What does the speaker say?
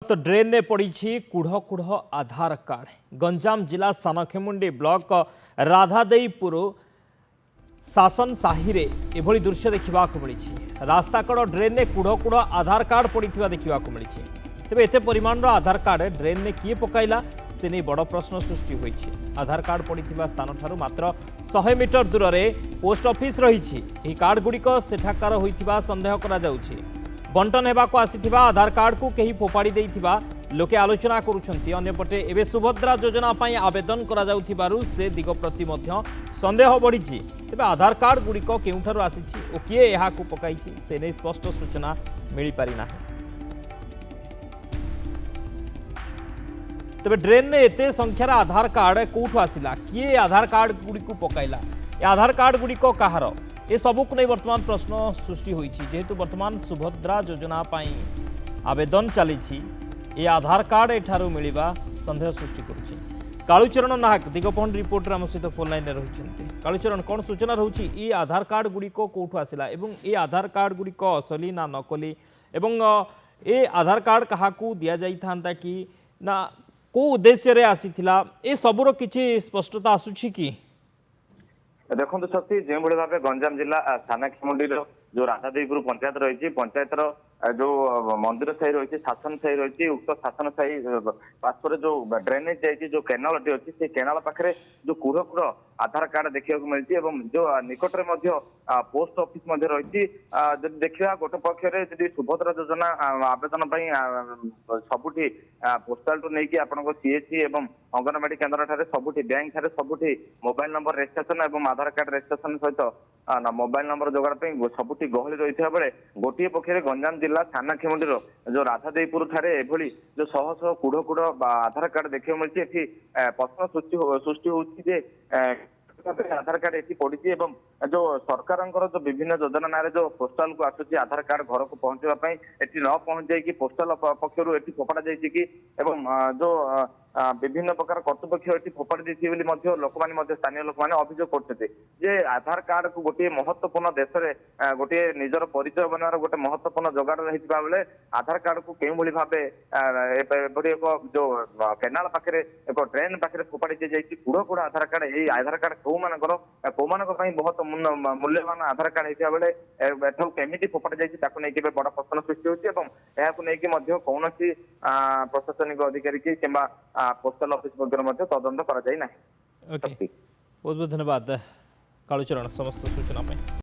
तो ड्रेन ने पड़ी कुढ़ कुढ़ आधार कार्ड। गंजाम जिला सानखेमुंडी ब्लॉक राधादेईपुर शासन साही रे एभली दृश्य देखा मिली। रास्ताकड़ ड्रेन ने कुढ़ कुढ़ आधार कार्ड पड़ा देखा मिली। तेज एत परिमाण आधार कार्ड ड्रेन ने किए पकाइला से नहीं बड़ प्रश्न सृष्टि होइछि। आधार कार्ड पड़ा स्थान ठारू मात्र 100 मीटर दूर में पोस्ट ऑफिस रही। कार्ड गुड़िक सेठाकार होइथिबा संदेह करा जाउछि। बंटन हेबाकु आसीथिबा आधार कार्ड को कहीं फोपाड़ी देइथिबा लोके आलोचना करुछंती। अन्यपटे एबे सुभद्रा योजना पाई आवेदन करा जाउथिबारु से दिग प्रति मध्य संदेह बढ़िछि। तेबे आधार कार्ड गुड़िक केउठारु आसीछि ओ किए एहाकु पकाइछि से नै स्पष्ट सूचना मिली पारि नाही। तेबे ड्रेन ने एते संख्यार आधार कार्ड कोठु आसिला, किए आधार कार्ड गुड़िक पकाइला, ए आधार कार्ड गुड़िक काहार, ये सबको नहीं वर्तमान प्रश्न सृष्टि होइछि। जेहेतु वर्तमान सुभद्रा योजना पाई आवेदन चली ये आधार कार्ड एठारू मिलिबा संदेह सृष्टि करुछि। कालुचरण नाहक दिगपहंड रिपोर्टर आम सहित फोन लाइन रही। कालुचरण कौन सूचना रोचे ये आधार कार्ड गुड़िक कौटू आसला एवं ये आधार कार्ड गुड़िक असली ना नकली एवं ये आधार कार्ड क्या दि जाता कि ना को उद्देश्य रे आसीथिला ए सबुर किछि स्पष्टता आसुछि कि? देखो शक्ति जो भाव गंजाम जिला सानखेमुंडी जो राधादेईपुर पंचायत रही पंचायतर जो मंदिर साही रही शासन साही रही उक्त शासन साही पार्श्व जो ड्रेनेज जाइए जो केनाल टी अच्छी से केनाल पाखे जो कुढ़ कुढ़ आधार कार्ड देखा मिलती जो निकट में पोस्ट ऑफिस रही देखा गोटे पक्षरे जदि सुभद्रा योजना आवेदन सबुठी पोस्टाल टू नहीं आपन सीएचसी एवं अंगनवाड़ी केन्द्र ठारे सबुठी बैंक ठारे सबुठी मोबाइल नंबर रजिस्ट्रेशन एवं आधार कार्ड रजिस्ट्रेशन सहित मोबाइल नंबर जोगाड़ सबुठी गहली रही बेले गोटे पक्षरे गंजाम जिला सानखेमुंडी जो राधादेईपुर ठारे एभली जो शह शह कुढ़ कुढ़ आधार कार्ड देखा मिलती प्रश्न सृष्टि होती आधार कार्ड ये पड़ी एवं जो सरकार जो विभिन्न योजना ना जो पोस्टाल को आसूसी आधार कार्ड घर को पहुंचापी एटी न पहुंच जाए पोस्टाल पक्षर एटी फोपड़ा जाए कि जो विभिन्न प्रकार कर्तृपक्ष एटी फोपाड़ी देती लोक मैंने स्थानीय लोक मैंने अभियोग करते आधार कार्ड को गोटे महत्वपूर्ण देश में गोटे निजर परिचय बनार गोटे महत्वपूर्ण जगाड़ रही बेले आधार कार्ड को केउ भली भाबे एक जो केनाल पाखे एक ट्रेन पाखे फोपाड़ी दी जाए कुढ़ कुढ़ आधार कार्ड ये आधार कार्ड कौ बहुत मूल्यवान आधार कार्ड होता बेले एठाऊ केमिटी फोपाड़ी जाए बड़ प्रश्न सृष्टि होती कौन प्रशासनिक अधिकारी कि पोस्टाल ऑफिस तदंत कर बहुत बहुत धन्यवाद कालुचरण समस्त सूचना।